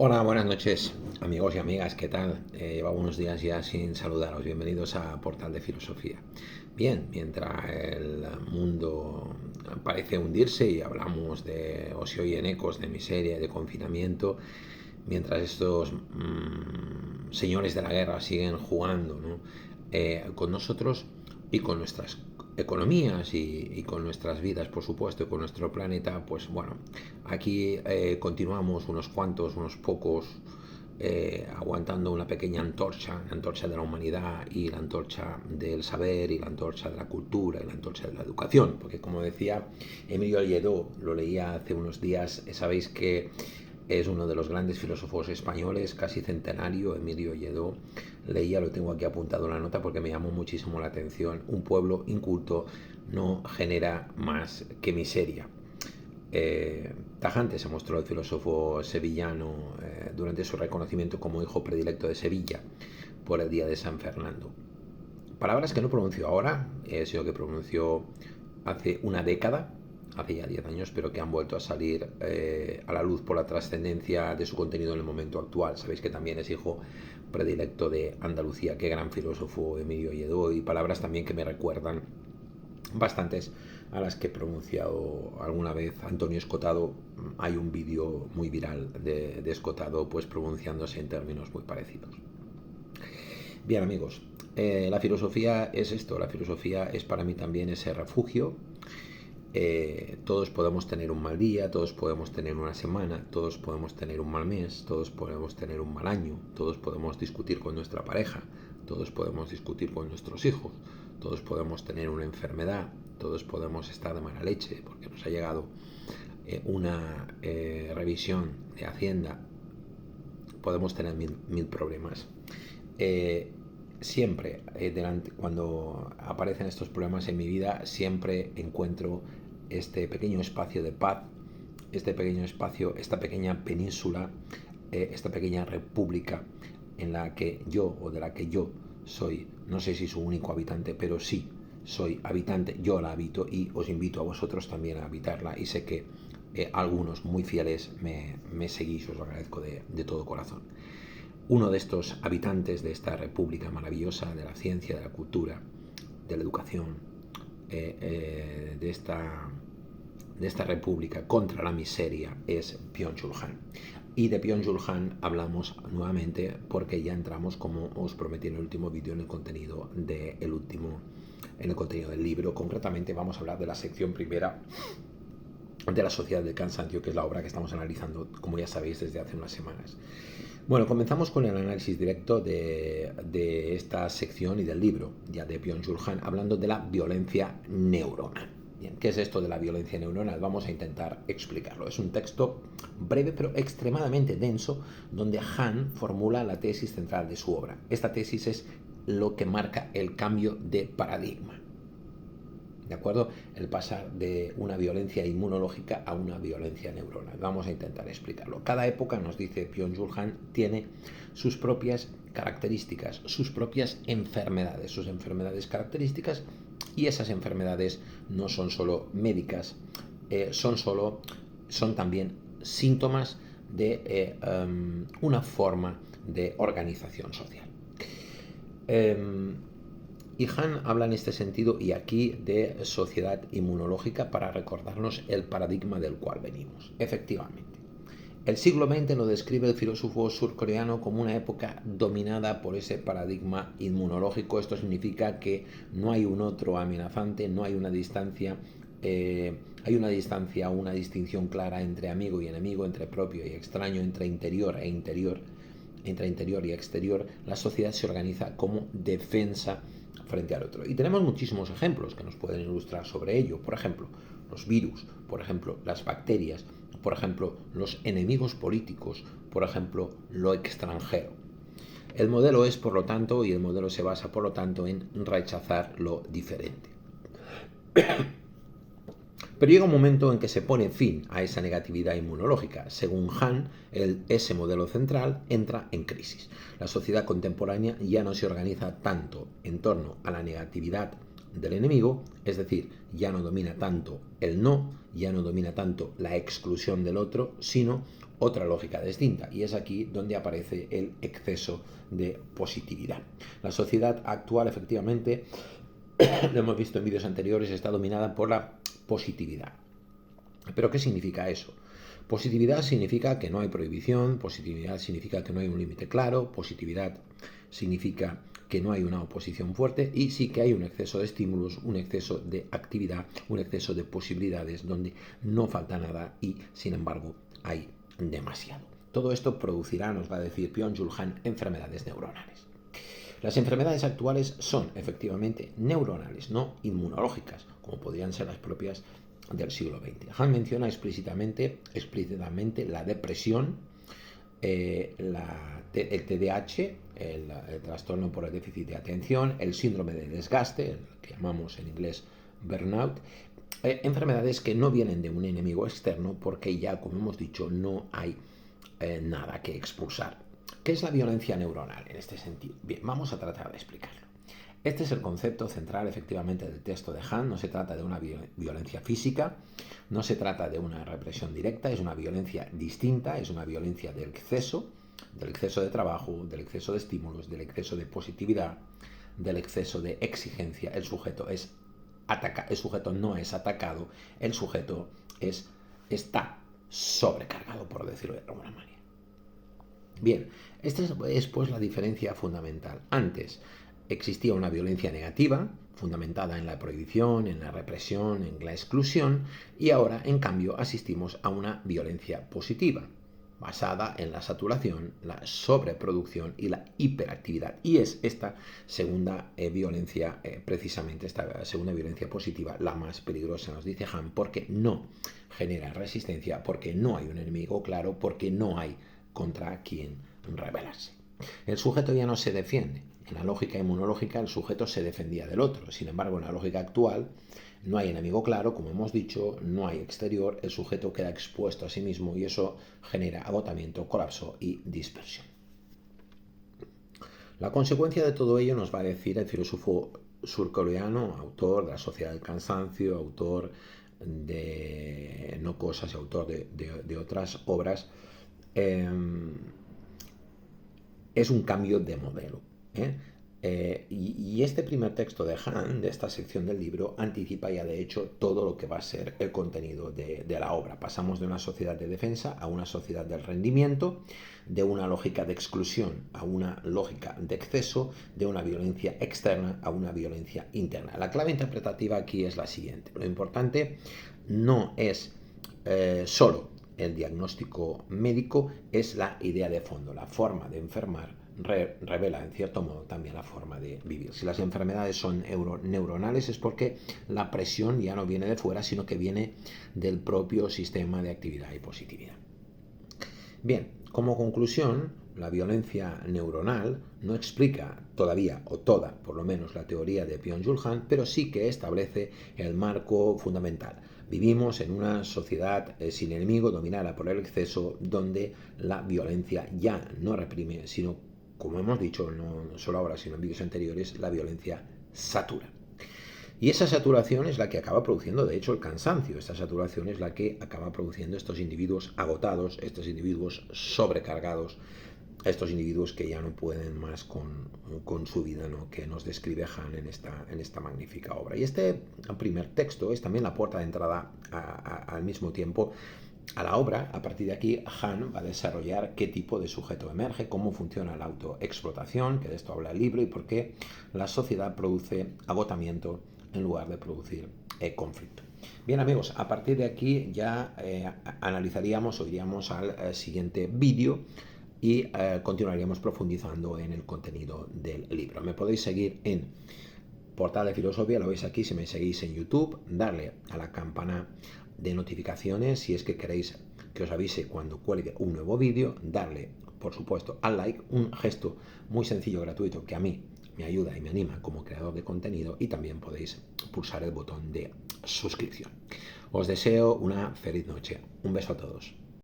Hola, buenas noches, amigos y amigas, ¿qué tal? Llevaba unos días ya sin saludaros. Bienvenidos a Portal de Filosofía. Bien, mientras el mundo parece hundirse y hablamos de, o se oyen ecos de miseria y de confinamiento, mientras estos señores de la guerra siguen jugando, ¿no? Con nosotros y con nuestras economías y con nuestras vidas, por supuesto, y con nuestro planeta, pues bueno, aquí continuamos unos cuantos, unos pocos, aguantando una pequeña antorcha, la antorcha de la humanidad y la antorcha del saber y la antorcha de la cultura y la antorcha de la educación, porque como decía Emilio Lledó, lo leía hace unos días, sabéis que es uno de los grandes filósofos españoles, casi centenario, Emilio Lledó. Leía, lo tengo aquí apuntado en la nota porque me llamó muchísimo la atención. Un pueblo inculto no genera más que miseria. Tajante se mostró el filósofo sevillano durante su reconocimiento como hijo predilecto de Sevilla por el día de San Fernando. Palabras que no pronunció ahora, sino que pronunció hace una década, hace ya 10 años, pero que han vuelto a salir a la luz por la trascendencia de su contenido en el momento actual. Sabéis que también es hijo predilecto de Andalucía, qué gran filósofo Emilio Lledó, y palabras también que me recuerdan bastantes a las que he pronunciado alguna vez Antonio Escotado. Hay un vídeo muy viral de Escotado pues pronunciándose en términos muy parecidos. Bien, amigos, la filosofía es esto, la filosofía es para mí también ese refugio. Todos podemos tener un mal día, todos podemos tener una semana, todos podemos tener un mal mes, todos podemos tener un mal año, todos podemos discutir con nuestra pareja, todos podemos discutir con nuestros hijos, todos podemos tener una enfermedad, todos podemos estar de mala leche porque nos ha llegado una revisión de Hacienda, podemos tener mil problemas. Siempre, cuando aparecen estos problemas en mi vida, siempre encuentro este pequeño espacio de paz, este pequeño espacio, esta pequeña península, esta pequeña república en la que yo, o de la que yo soy, no sé si su único habitante, pero sí soy habitante, yo la habito y os invito a vosotros también a habitarla, y sé que algunos muy fieles me seguís, os lo agradezco de todo corazón. Uno de estos habitantes de esta república maravillosa de la ciencia, de la cultura, de la educación, de esta república contra la miseria es Byung-Chul Han. Y de Byung-Chul Han hablamos nuevamente porque ya entramos, como os prometí en el último vídeo, en el contenido en el contenido del libro. Concretamente vamos a hablar de la sección primera de la Sociedad del Cansancio, que es la obra que estamos analizando, como ya sabéis, desde hace unas semanas. Bueno, comenzamos con el análisis directo de esta sección y del libro, ya de Byung-Chul Han, hablando de la violencia neuronal. Bien, ¿qué es esto de la violencia neuronal? Vamos a intentar explicarlo. Es un texto breve pero extremadamente denso, donde Han formula la tesis central de su obra. Esta tesis es lo que marca el cambio de paradigma. ¿De acuerdo? El pasar de una violencia inmunológica a una violencia neuronal. Vamos a intentar explicarlo. Cada época, nos dice Byung-Chul Han, tiene sus propias características, sus propias enfermedades, sus enfermedades características, y esas enfermedades no son solo médicas, son también síntomas de una forma de organización social. Y Han habla en este sentido y aquí de sociedad inmunológica para recordarnos el paradigma del cual venimos. Efectivamente, el siglo XX lo describe el filósofo surcoreano como una época dominada por ese paradigma inmunológico. Esto significa que no hay un otro amenazante, no hay una distancia, una distinción clara entre amigo y enemigo, entre propio y extraño, entre interior e interior, entre interior y exterior. La sociedad se organiza como defensa frente al otro. Y tenemos muchísimos ejemplos que nos pueden ilustrar sobre ello. Por ejemplo, los virus, por ejemplo, las bacterias, por ejemplo, los enemigos políticos, por ejemplo, lo extranjero. El modelo es, por lo tanto, y el modelo se basa, por lo tanto, en rechazar lo diferente. Pero llega un momento en que se pone fin a esa negatividad inmunológica. Según Han, ese modelo central entra en crisis. La sociedad contemporánea ya no se organiza tanto en torno a la negatividad del enemigo, es decir, ya no domina tanto el no, ya no domina tanto la exclusión del otro, sino otra lógica distinta, y es aquí donde aparece el exceso de positividad. La sociedad actual, efectivamente, lo hemos visto en vídeos anteriores, está dominada por la positividad. ¿Pero qué significa eso? Positividad significa que no hay prohibición, positividad significa que no hay un límite claro, positividad significa que no hay una oposición fuerte, y sí que hay un exceso de estímulos, un exceso de actividad, un exceso de posibilidades donde no falta nada y sin embargo hay demasiado. Todo esto producirá, nos va a decir Byung-Chul Han, enfermedades neuronales. Las enfermedades actuales son efectivamente neuronales, no inmunológicas, como podrían ser las propias del siglo XX. Han menciona explícitamente la depresión, el TDAH, el trastorno por el déficit de atención, el síndrome de desgaste, el que llamamos en inglés burnout, enfermedades que no vienen de un enemigo externo porque ya, como hemos dicho, no hay nada que expulsar. ¿Qué es la violencia neuronal en este sentido? Bien, vamos a tratar de explicarlo. Este es el concepto central, efectivamente, del texto de Han. No se trata de una violencia física, no se trata de una represión directa, es una violencia distinta, es una violencia del exceso de trabajo, del exceso de estímulos, del exceso de positividad, del exceso de exigencia. El sujeto no es atacado, el sujeto está sobrecargado, por decirlo de alguna manera. Bien, esta es pues la diferencia fundamental. Antes existía una violencia negativa, fundamentada en la prohibición, en la represión, en la exclusión, y ahora, en cambio, asistimos a una violencia positiva, basada en la saturación, la sobreproducción y la hiperactividad. Y es esta segunda violencia, precisamente esta segunda violencia positiva, la más peligrosa, nos dice Han, porque no genera resistencia, porque no hay un enemigo claro, porque no hay contra quien rebelarse. El sujeto ya no se defiende. En la lógica inmunológica el sujeto se defendía del otro. Sin embargo, en la lógica actual no hay enemigo claro, como hemos dicho, no hay exterior, el sujeto queda expuesto a sí mismo y eso genera agotamiento, colapso y dispersión. La consecuencia de todo ello nos va a decir el filósofo surcoreano, autor de La Sociedad del Cansancio, autor de No Cosas y autor de otras obras, es un cambio de modelo. Y este primer texto de Han, de esta sección del libro, anticipa ya de hecho todo lo que va a ser el contenido de la obra. Pasamos de una sociedad de defensa a una sociedad del rendimiento, de una lógica de exclusión a una lógica de exceso, de una violencia externa a una violencia interna. La clave interpretativa aquí es la siguiente. Lo importante no es solo el diagnóstico médico, es la idea de fondo, la forma de enfermar revela en cierto modo también la forma de vivir. Si las enfermedades son neuronales es porque la presión ya no viene de fuera, sino que viene del propio sistema de actividad y positividad. Bien, como conclusión, la violencia neuronal no explica todavía, o toda, por lo menos, la teoría de Byung-Chul Han, pero sí que establece el marco fundamental. Vivimos en una sociedad sin enemigo, dominada por el exceso, donde la violencia ya no reprime, sino, como hemos dicho, no solo ahora, sino en vídeos anteriores, la violencia satura. Y esa saturación es la que acaba produciendo, de hecho, el cansancio. Esta saturación es la que acaba produciendo estos individuos agotados, estos individuos sobrecargados, estos individuos que ya no pueden más con su vida, ¿no?, que nos describe Han en esta magnífica obra. Y este primer texto es también la puerta de entrada al mismo tiempo a la obra. A partir de aquí, Han va a desarrollar qué tipo de sujeto emerge, cómo funciona la autoexplotación, que de esto habla el libro, y por qué la sociedad produce agotamiento en lugar de producir conflicto. Bien, amigos, a partir de aquí ya analizaríamos o iríamos al siguiente vídeo y continuaríamos profundizando en el contenido del libro. Me podéis seguir en Portal de Filosofía, lo veis aquí si me seguís en YouTube, darle a la campana de notificaciones si es que queréis que os avise cuando cuelgue un nuevo vídeo, darle, por supuesto, al like, un gesto muy sencillo, gratuito, que a mí me ayuda y me anima como creador de contenido, y también podéis pulsar el botón de suscripción. Os deseo una feliz noche. Un beso a todos.